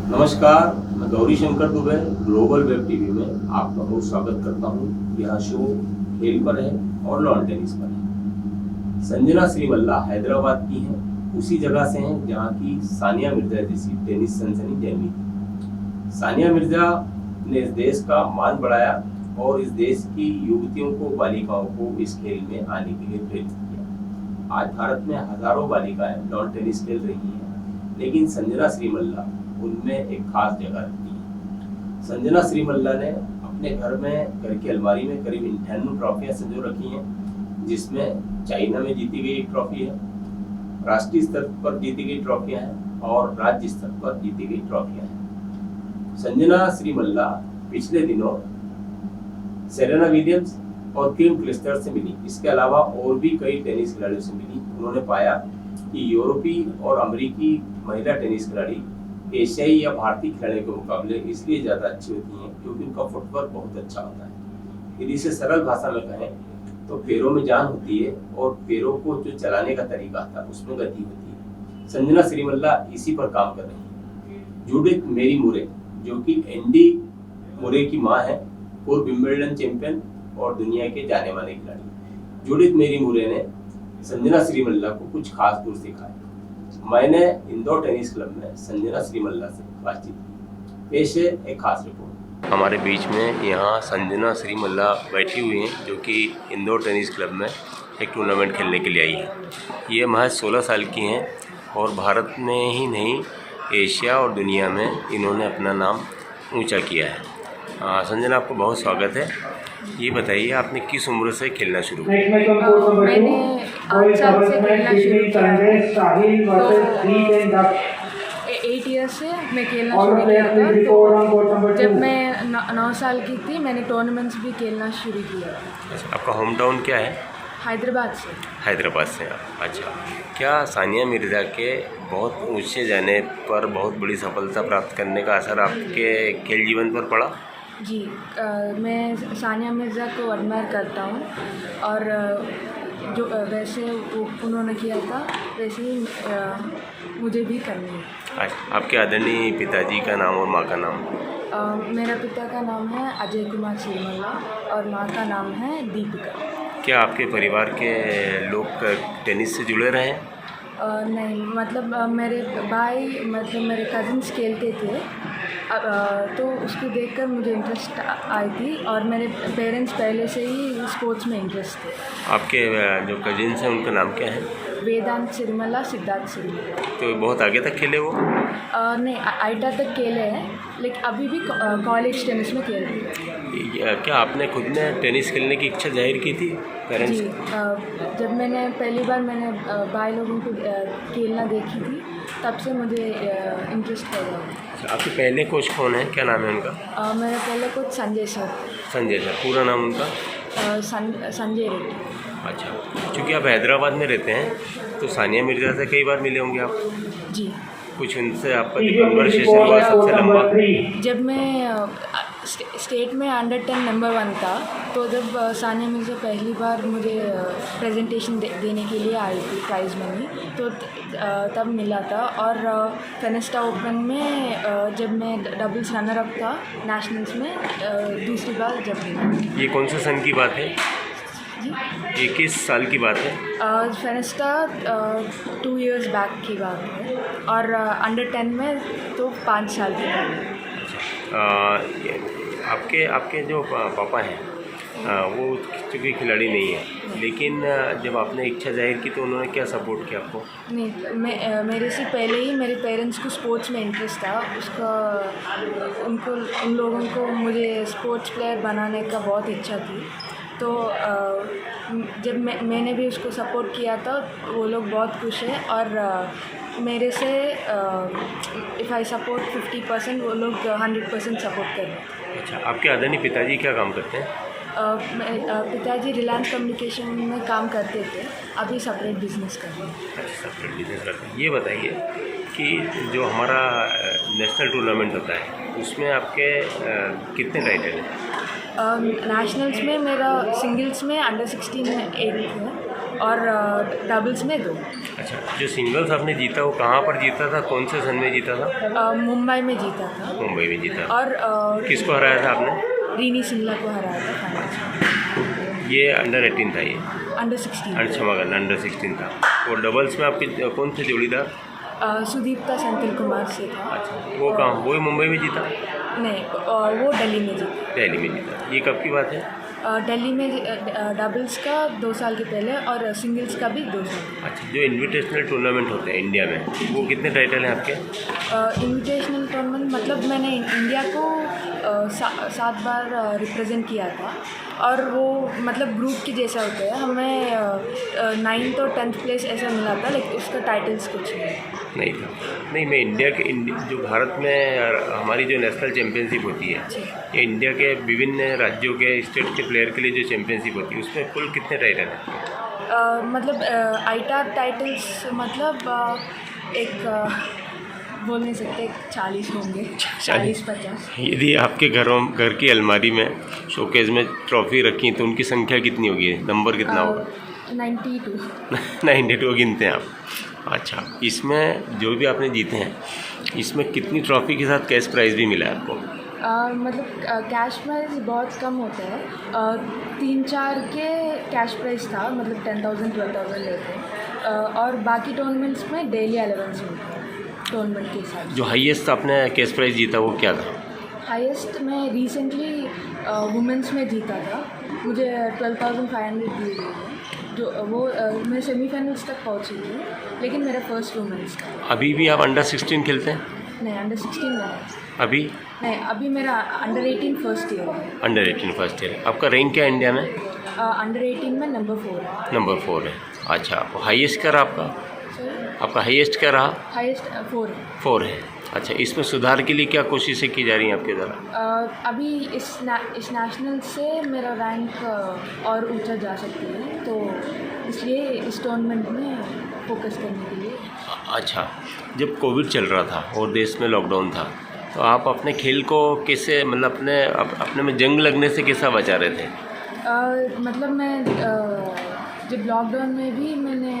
नमस्कार, मैं Gauri Shankar Dubey global web TV में आपका बहुत स्वागत करता हूँ। यह शो खेल पर है और लॉन टेनिस पर है। संजना श्रीमल्ला हैदराबाद की हैं, उसी जगह से हैं जहाँ की सानिया मिर्जा जैसी टेनिस सनसनी जन्मी थी। सानिया मिर्जा ने इस देश का मान बढ़ाया और इस देश की युवतियों को, बालिकाओं को इस खेल में आने के लिए प्रेरित किया। आज भारत में हजारों बालिकाएं लॉन टेनिस खेल रही हैं, लेकिन संजना श्रीमल्ला उनमें एक खास जगह रखती है। संजना श्रीमल्ला ने अपने घर की अलमारी में करीब 98 ट्रॉफियां संजो रखी हैं, जिसमें चाइना में जीती गई एक ट्रॉफी है, राष्ट्रीय स्तर पर जीती गई ट्रॉफियां हैं और राज्य स्तर पर जीती गई ट्रॉफियां हैं। संजना श्रीमल्ला पिछले दिनों सेरेना विलियम्स और किम क्लिस्टर से मिली। इसके अलावा और भी कई टेनिस खिलाड़ियों से मिली। उन्होंने पाया कि यूरोपीय और अमेरिकी महिला टेनिस खिलाड़ी एशियाई या भारतीय खिलाड़ियों के मुकाबले इसलिए ज़्यादा अच्छी होती हैं क्योंकि उनका फुटवर्क बहुत अच्छा होता है। यदि इसे सरल भाषा में कहें तो पैरों में जान होती है और पैरों को जो चलाने का तरीका आता है उसमें गति होती है। संजना श्रीमल्ला इसी पर काम कर रही है। जूडिथ मेरी मुरे, जो कि एंडी मुरे की माँ है, पूर्व विंबलडन चैंपियन और दुनिया के जाने माने खिलाड़ी जूडिथ मेरी मुरे ने संजना श्रीमल्ला को कुछ खास गुर सिखाए। मैंने इंदौर टेनिस क्लब में संजना श्रीमल्ला से बातचीत की। पेश है एक खास रिपोर्ट। हमारे बीच में यहाँ संजना श्रीमल्ला बैठी हुई हैं, जो कि इंदौर टेनिस क्लब में एक टूर्नामेंट खेलने के लिए आई हैं। ये महज 16 साल की हैं और भारत में ही नहीं, एशिया और दुनिया में इन्होंने अपना नाम ऊंचा किया है। संजना, आपको बहुत स्वागत है। ये बताइए, आपने किस उम्र से खेलना शुरू किया? मैंने 8 साल से खेलना शुरू किया। 8 ईयर्स से मैं खेलना शुरू किया था। तो जब मैं 9 साल की थी, मैंने टूर्नामेंट्स भी खेलना शुरू किया। अच्छा, आपका होम टाउन क्या है? हैदराबाद से। हैदराबाद से आप? अच्छा, क्या सानिया मिर्ज़ा के बहुत ऊंचे जाने पर, बहुत बड़ी सफलता प्राप्त करने का असर आपके खेल जीवन पर पड़ा? जी, मैं सानिया मिर्ज़ा को एडमायर करता हूँ और जो वैसे उन्होंने किया था वैसे ही मुझे भी करनी है। अच्छा, आपके आदरणीय पिताजी का नाम और माँ का नाम? मेरा पिता का नाम है अजय कुमार श्रीमल्ला और माँ का नाम है दीपिका। क्या आपके परिवार के लोग टेनिस से जुड़े रहे हैं? नहीं, मतलब मेरे भाई, मतलब मेरे कज़िन्स खेलते थे, तो उसको देखकर मुझे इंटरेस्ट आई थी और मेरे पेरेंट्स पहले से ही स्पोर्ट्स में इंटरेस्ट थे। आपके जो कजिन्स हैं उनका नाम क्या है? वेदांत श्रीमल्ला, सिद्धार्थ श्रीमल्ला। तो बहुत आगे तक खेले वो? नहीं, आईटा तक खेले हैं, लेकिन अभी भी कॉलेज टेनिस में खेल रही है। क्या आपने खुद ने टेनिस खेलने की इच्छा जाहिर की थी पेरेंट्स? जी, जब मैंने पहली बार भाई लोगों को खेलना देखी थी, तब से मुझे इंटरेस्ट पैदा। आपके पहले कोच कौन है, क्या नाम है उनका? मेरा पहले coach Sanjay sir. Sanjay sir, पूरा नाम उनका? संजय रेड्डी। अच्छा, क्योंकि आप हैदराबाद में रहते हैं तो सानिया मिर्ज़ा से कई बार मिले होंगे आप? जी। कुछ उनसे आपका जो कन्वर्सेशन हुआ सबसे लंबा? जब मैं स्टेट में अंडर 10 नंबर 1 था, तो जब सानिया मिर्ज़ा पहली बार मुझे प्रेजेंटेशन देने के लिए आई थी, प्राइज़ मनी, तो तब मिला था। और फेनेस्टा ओपन में जब मैं डबल्स रनर अप था नेशनल्स में, दूसरी बार जब मिला। ये कौन से सन की बात है? ये किस साल की बात है? फेनेस्टा 2 इयर्स बैक की बात है और अंडर 10 में तो 5 साल की बात है। आपके जो पापा हैं वो चूँकि खिलाड़ी नहीं है, लेकिन जब आपने इच्छा जाहिर की तो उन्होंने क्या सपोर्ट किया आपको? नहीं, मेरे से पहले ही मेरे पेरेंट्स को स्पोर्ट्स में इंटरेस्ट था। उन लोगों को मुझे स्पोर्ट्स प्लेयर बनाने का बहुत इच्छा थी। तो जब मैंने भी उसको सपोर्ट किया था, वो लोग बहुत खुश हैं और मेरे से इफ़ आई सपोर्ट 50%, वो लोग 100% सपोर्ट कर रहे हैं। अच्छा, आपके आदरणीय पिताजी क्या काम करते हैं? पिताजी रिलायंस कम्युनिकेशन में काम करते थे, अभी सेपरेट बिजनेस कर रहे हैं। अच्छा, सेपरेट बिजनेस करते हैं। ये बताइए कि जो हमारा नेशनल टूर्नामेंट होता है उसमें आपके कितने टाइटल हैं? नेशनल्स में मेरा सिंगल्स में अंडर 16 में 8 है और डबल्स में 2। अच्छा, जो सिंगल्स आपने जीता वो कहाँ पर जीता था, कौन से सन में जीता था? मुंबई में जीता था। मुंबई में जीता। और किसको हराया था आपने? रीनी सिंगला को हराया था फाइनल्स में। ये अंडर 18 था, ये अंडर 16। क्षमा करना, अंडर 16 था। और डबल्स में आपके कौन से जोड़ीदार? सुदीप्ता संतिल कुमार से था। अच्छा, वो कहाँ, वो ही मुंबई में जीता? नहीं, और वो दिल्ली में जीता। दिल्ली में जीता। ये कब की बात है? दिल्ली में डबल्स का 2 साल के पहले और सिंगल्स का भी 2 साल। अच्छा, जो इन्विटेशनल टूर्नामेंट होते हैं इंडिया में, वो कितने टाइटल हैं आपके? इन्विटेशनल टूर्नामेंट मतलब मैंने इंडिया को 7 बार रिप्रेजेंट किया था, और वो मतलब ग्रुप के जैसा होता है। हमें 9th और 10th प्लेस ऐसा मिला था, लेकिन उसका टाइटल्स कुछ नहीं था। नहीं, मैं इंडिया के जो भारत में हमारी जो नेशनल चैम्पियनशिप होती है, ये इंडिया के विभिन्न राज्यों के स्टेट के प्लेयर के लिए जो चैम्पियनशिप होती है, उसमें कुल कितने टाइटल हैं? मतलब आईटार टाइटल्स मतलब एक बोल नहीं सकते, 40 होंगे, 40-50। यदि आपके घर की अलमारी में शोकेस में ट्रॉफी रखी तो उनकी संख्या कितनी होगी, नंबर कितना होगा? 92। 92 गिनते हैं आप? अच्छा, इसमें जो भी आपने जीते हैं, इसमें कितनी ट्रॉफी के साथ कैश प्राइज़ भी मिला है आपको? मतलब कैश प्राइज़ बहुत कम होता है। 3-4 के कैश प्राइज़ था, मतलब 10,000 12,000 लेते हैं। और बाकी टूर्नामेंट्स में डेली अलेवेंस मिलता है टूर्नामेंट के साथ। जो हाईएस्ट आपने कैश प्राइज़ जीता वो क्या था? हाईएस्ट मैं रिसेंटली वुमेंस में जीता था, मुझे 12,500 दी गई है। जो वो मैं सेमीफाइनल्स तक पहुंची थी, लेकिन मेरा फर्स्ट वुमेंस था। अभी भी आप अंडर 16 खेलते हैं? नहीं, अंडर 16 नहीं। अभी नहीं, अभी मेरा अंडर 18 फर्स्ट ईयर है। Under 18 first year. आपका रैंक क्या है इंडिया में? अंडर 18 में नंबर 4 है। नंबर 4 है। अच्छा, हाईएस्ट क्या रहा आपका? आपका हाईएस्ट क्या रहा? हाईएस्ट 4 है। 4 है। अच्छा, इसमें सुधार के लिए क्या कोशिशें की जा रही हैं आपके द्वारा? अभी इस नेशनल से मेरा रैंक और ऊंचा जा सकती है, तो इसलिए इस टूर्नामेंट में फोकस करने के लिए। अच्छा, जब कोविड चल रहा था और देश में लॉकडाउन था, तो आप अपने खेल को कैसे, मतलब अपने में जंग लगने से कैसा बचा रहे थे? मतलब मैं जब लॉकडाउन में भी मैंने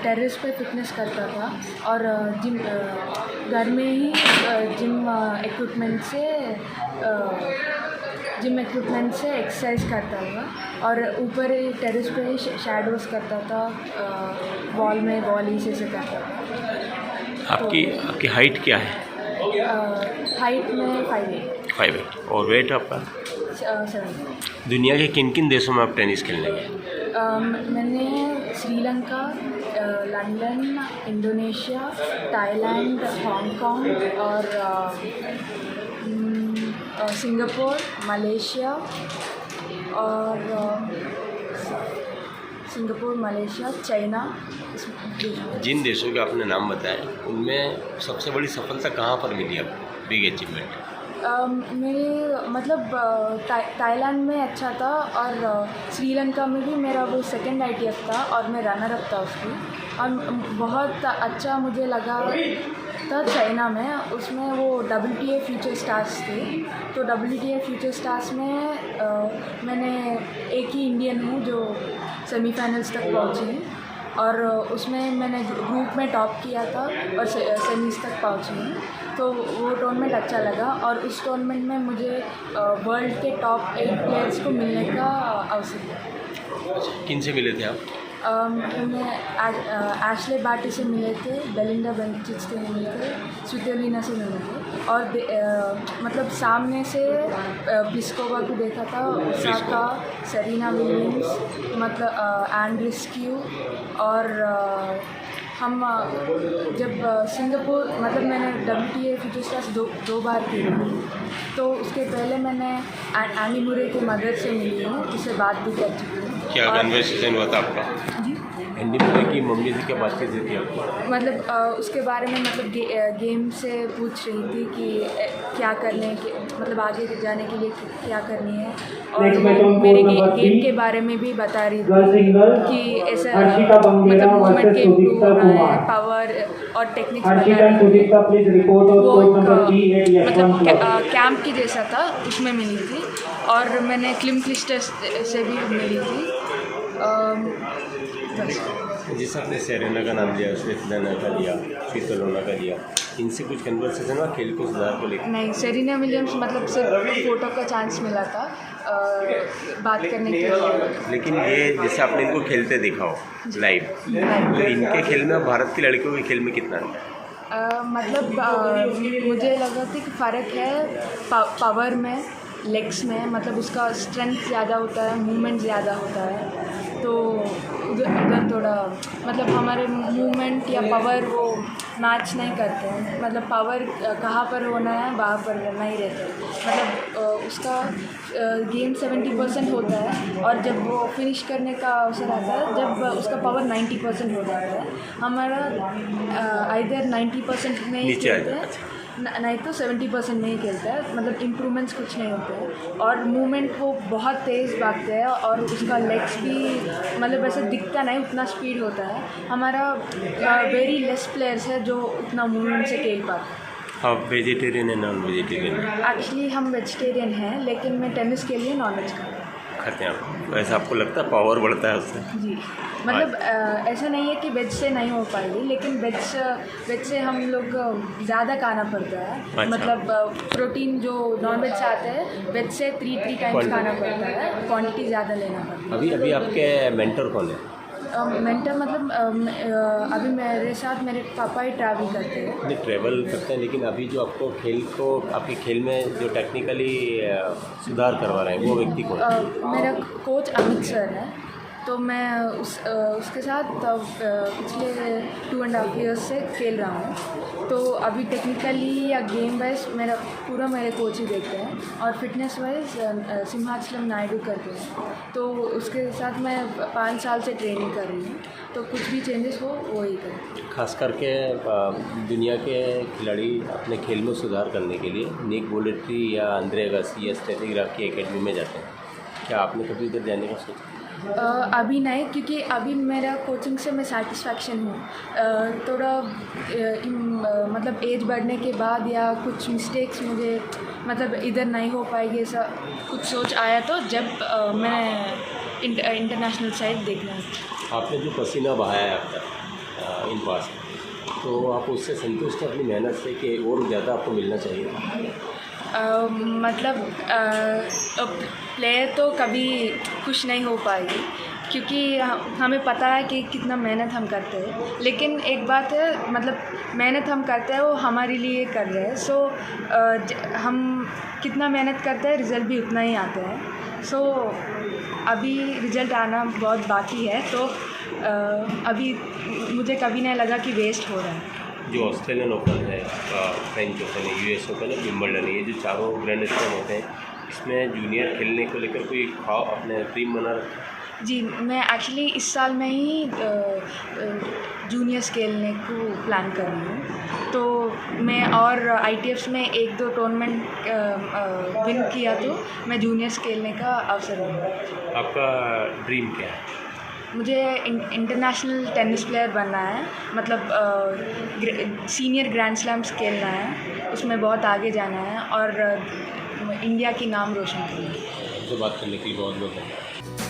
टेरेस पे फिटनेस करता था, और जिम घर में ही जिम इक्विपमेंट से एक्सरसाइज करता था, और ऊपर ही टेरेस पे ही शैडोज़ करता था, वॉल में वॉली से करता था। आपकी हाइट क्या है? हाइट में 5'8". और वेट आपका? 7। दुनिया के किन किन देशों में आप टेनिस खेलने गए? मैंने Sri Lanka, London, Indonesia, Thailand, Hong Kong और सिंगापुर, मलेशिया चाइना। जिन देशों के आपने नाम बताए, उनमें सबसे बड़ी सफलता कहाँ पर मिली आपको, बिग अचीवमेंट? मेरे मतलब थाईलैंड में अच्छा था, और श्रीलंका में भी मेरा वो सेकंड ITF था, और मैं रनर अप था उसकी। और बहुत अच्छा मुझे लगा था चाइना में, उसमें वो WTA फ्यूचर स्टार्स थे। तो WTA फ्यूचर स्टार्स में मैंने एक ही इंडियन हूँ जो सेमीफाइनल्स तक पहुँची, और उसमें मैंने ग्रुप में टॉप किया था और सेमीज तक पहुँची हूँ। तो वो टूर्नामेंट अच्छा लगा, और उस टूर्नामेंट में मुझे वर्ल्ड के टॉप 8 प्लेयर्स को मिलने का अवसर मिला। किन से मिले थे आप? हमें एशले बार्टी से मिले थे, बेलिंडा बेंचिच से मिले थे, स्विटोलिना से मिले थे, और मतलब सामने से प्लिस्कोवा को देखा था, ओसाका, सेरेना विलियम्स, मतलब एंड्रिस्क्यू। और हम जब सिंगापुर, मतलब मैंने WTA फ्यूचर स्टार्स दो बार खेली, तो उसके पहले मैंने एनी मुरे के मदर से मिली हूँ, जिससे बात भी कर चुकी हूँ। क्या कन्वर्सेशन हुआ था आपका? जी, एंडी मुरे की मम्मी से क्या बातचीत हुई थी आपकी? मतलब उसके बारे में, मतलब गेम से पूछ रही थी कि क्या करने के, मतलब आगे जाने के लिए क्या करनी है, और मेरे गेम के बारे में भी बता रही थी कि ऐसा मतलब मूवमेंट के इम्प्रूव होना है, पावर और टेक्निक्स बता रही थी। वो मतलब कैंप की जैसा था, उसमें मिली थी, और मैंने क्लिम क्लिस्टर से भी मिली थी। बस। जैसे आपने सेरेना का नाम लिया, स्विट्जरलैंड का लिया, स्विट्जरलैंड का लिया, इनसे कुछ कन्वर्सेशन हुआ खेल को सुधार को लेकर? नहीं, सेरेना विलियम्स मतलब सिर्फ फ़ोटो का चांस मिला था बात करने के लिए। लेकिन ये जैसे आपने इनको खेलते देखा हो लाइव, तो इनके खेल में भारत की लड़कियों के खेल में कितना अंतर है? मतलब मुझे लगा था कि फ़र्क है पावर में, लेग्स में, मतलब उसका स्ट्रेंथ ज़्यादा होता है, मूवमेंट ज़्यादा होता है। तो उधर थोड़ा मतलब हमारे मूवमेंट या पावर वो मैच नहीं करते हैं। मतलब पावर कहाँ पर होना है वहाँ पर नहीं रहता है। मतलब उसका गेम 70% होता है और जब वो फिनिश करने का अवसर आता है जब उसका पावर 90% हो जाता है। हमारा आइदर 90% में ही खेलते हैं, नहीं तो 70% में ही खेलता है। मतलब इम्प्रूवमेंट्स कुछ नहीं होते हैं और मूवमेंट वो बहुत तेज़ भागते हैं और उसका लेग्स भी मतलब वैसे दिखता नहीं, उतना स्पीड होता है। हमारा वेरी लेस प्लेयर्स है जो उतना मूवमेंट से खेल पाते हैं। आप वेजिटेरियन है नॉन वेजिटेरियन एक्चुअली हम वेजिटेरियन हैं, लेकिन मैं टेनिस के लिए नॉनवेज खाते हैं आप? वैसे आपको लगता है पावर बढ़ता है उससे? जी, मतलब ऐसा नहीं है कि वेज से नहीं हो पाएगी, लेकिन वेज से हम लोग ज़्यादा खाना पड़ता है। अच्छा। मतलब प्रोटीन जो नॉनवेज से आते हैं वेज से 3 टाइम्स खाना पड़ता है, क्वांटिटी ज़्यादा लेना पड़ता है। अभी आपके मेंटर कौन है? मेंटर मतलब अभी मेरे साथ मेरे पापा ही ट्रैवल करते हैं। नहीं, ट्रैवल करते हैं, लेकिन अभी जो आपको खेल को आपके खेल में जो टेक्निकली सुधार करवा रहे हैं वो व्यक्ति कौन है? मेरा कोच अमित सर है। तो मैं उसके साथ पिछले 2.5 ईयर्स से खेल रहा हूँ। तो अभी टेक्निकली या गेम वाइज मेरे कोच ही देखते हैं और फिटनेस वाइज सिंहाचलम नायडू करते हैं। तो उसके साथ मैं 5 साल से ट्रेनिंग कर रही हूँ। तो कुछ भी चेंजेस हो वो ही करें। खास करके दुनिया के खिलाड़ी अपने खेल में सुधार करने के लिए निक वोलेटरी या अंद्रे अगासी या स्टेफी ग्राफ की एकेडमी में जाते हैं। क्या आपने कभी उधर जाने का सोचा? अभी नहीं, क्योंकि अभी मेरा कोचिंग से मैं सेटिस्फैक्शन हूँ। थोड़ा मतलब एज बढ़ने के बाद या कुछ मिस्टेक्स मुझे मतलब इधर नहीं हो पाएगी ऐसा कुछ सोच आया तो जब मैं इंटरनेशनल साइड देखना। आपने जो पसीना बहाया है आपका इन पास, तो आप उससे संतुष्ट हैं अपनी मेहनत से कि और ज़्यादा आपको मिलना चाहिए? मतलब प्लेयर तो कभी खुश नहीं हो पाएगी, क्योंकि हमें पता है कि कितना मेहनत हम करते हैं। लेकिन एक बात है, मतलब मेहनत हम करते हैं वो हमारे लिए कर रहे हैं। सो हम कितना मेहनत करते हैं रिज़ल्ट भी उतना ही आता है। सो अभी रिज़ल्ट आना बहुत बाकी है। तो अभी मुझे कभी नहीं लगा कि वेस्ट हो रहा है। जो ऑस्ट्रेलियन ओपन है, फ्रेंच ओपन है, यूएस ओपन है, विंबलडन है, ये जो चारों ग्रैंड स्लैम होते हैं, इसमें जूनियर खेलने को लेकर कोई ख्वाब अपने ड्रीम बना रखा? जी, मैं एक्चुअली इस साल में ही जूनियर्स खेलने को प्लान कर रही हूँ। तो मैं और ITFs में 1-2 टूर्नामेंट विन किया तो मैं जूनियर्स खेलने का अवसर लूँगा। आपका ड्रीम क्या है? मुझे इंटरनेशनल टेनिस प्लेयर बनना है। मतलब सीनियर ग्रैंड स्लैम्स खेलना है, उसमें बहुत आगे जाना है और इंडिया की नाम रोशन करना है। तो बात करने के लिए बहुत बहुत धन्यवाद।